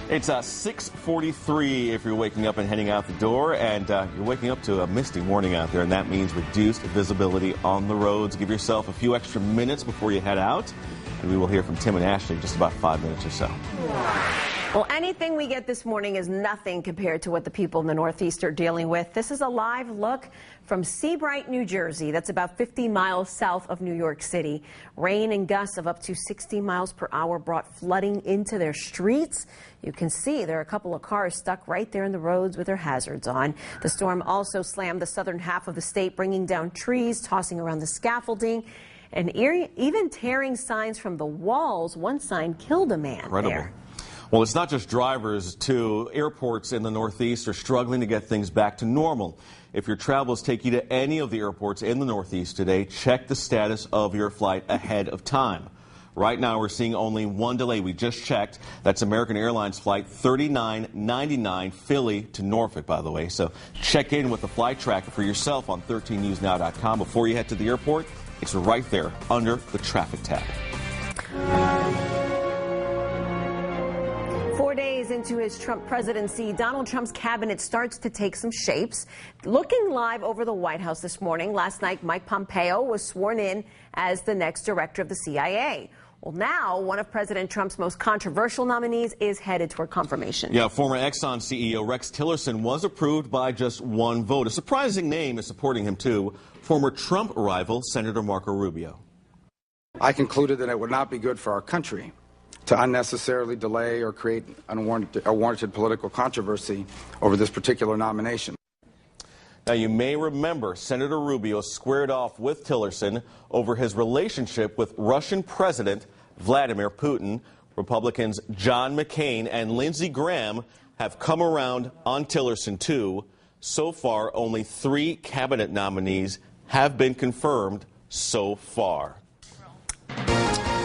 It's 6:43 if you're waking up and heading out the door, and you're waking up to a misty morning out there, and that means reduced visibility on the roads. Give yourself a few extra minutes before you head out, and we will hear from Tim and Ashley in just about 5 minutes or so. Well, anything we get this morning is nothing compared to what the people in the Northeast are dealing with. This is a live look from Seabright, New Jersey. That's about 50 miles south of New York City. Rain and gusts of up to 60 miles per hour brought flooding into their streets. You can see there are a couple of cars stuck right there in the roads with their hazards on. The storm also slammed the southern half of the state, bringing down trees, tossing around the scaffolding, and even tearing signs from the walls. One sign killed a man there. Well, it's not just drivers, too. Airports in the Northeast are struggling to get things back to normal. If your travels take you to any of the airports in the Northeast today, check the status of your flight ahead of time. Right now, we're seeing only one delay. We just checked. That's American Airlines flight 3999 Philly to Norfolk, by the way. So check in with the flight tracker for yourself on 13newsnow.com before you head to the airport. It's right there under the traffic tab. 4 days into his Trump presidency, Donald Trump's cabinet starts to take some shapes. Looking live over the White House this morning, last night Mike Pompeo was sworn in as the next director of the CIA. Well, now one of President Trump's most controversial nominees is headed toward confirmation. Yeah, former Exxon CEO Rex Tillerson was approved by just one vote. A surprising name is supporting him, too. Former Trump rival, Senator Marco Rubio. I concluded that it would not be good for our country to unnecessarily delay or create unwarranted political controversy over this particular nomination. Now, you may remember Senator Rubio squared off with Tillerson over his relationship with Russian President Vladimir Putin. Republicans John McCain and Lindsey Graham have come around on Tillerson, too. So far, only 3 cabinet nominees have been confirmed so far.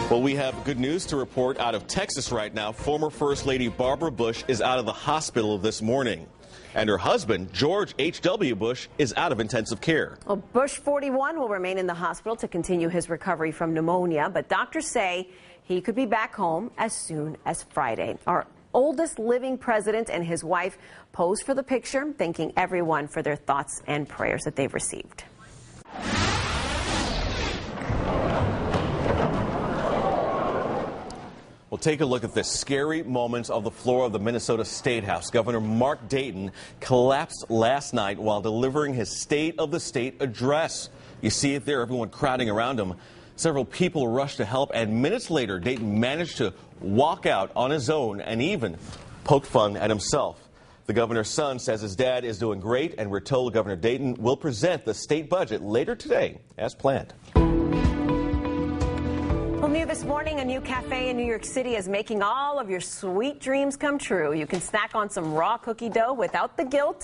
Well, we have good news to report out of Texas right now. Former First Lady Barbara Bush is out of the hospital this morning. And her husband, George H.W. Bush, is out of intensive care. Well, Bush 41 will remain in the hospital to continue his recovery from pneumonia, but doctors say he could be back home as soon as Friday. Our oldest living president and his wife posed for the picture, thanking everyone for their thoughts and prayers that they've received. Well, take a look at the scary moments of the floor of the Minnesota State House. Governor Mark Dayton collapsed last night while delivering his State of the State address. You see it there, everyone crowding around him. Several people rushed to help, and minutes later, Dayton managed to walk out on his own and even poke fun at himself. The governor's son says his dad is doing great, and we're told Governor Dayton will present the state budget later today as planned. Well, new this morning, a new cafe in New York City is making all of your sweet dreams come true. You can snack on some raw cookie dough without the guilt.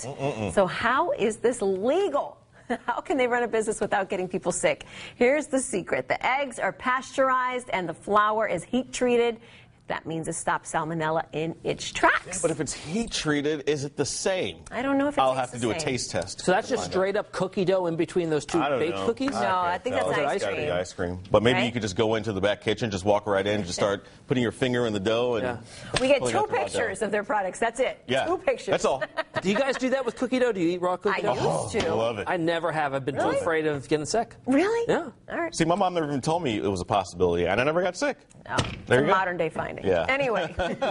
So how is this legal? How can they run a business without getting people sick? Here's the secret. The eggs are pasteurized and the flour is heat treated. That means it stops salmonella in its tracks. Yeah, but if it's heat treated, is it the same? I don't know if it's I'll have to do a taste test. So that's just straight up cookie dough in between those two baked cookies? No, I think that's ice cream. Gotta be ice cream. But maybe you could just go into the back kitchen, just walk right in, just start putting your finger in the dough. And we get 2 pictures of their products. That's it. Yeah. 2 pictures. That's all. Do you guys do that with cookie dough? Do you eat raw cookie dough? I used to. I love it. I never have. I've been too afraid of getting sick. Really? Yeah. All right. See, my mom never even told me it was a possibility, and I never got sick. Oh, it's a modern day finding. Yeah. Anyway. All right.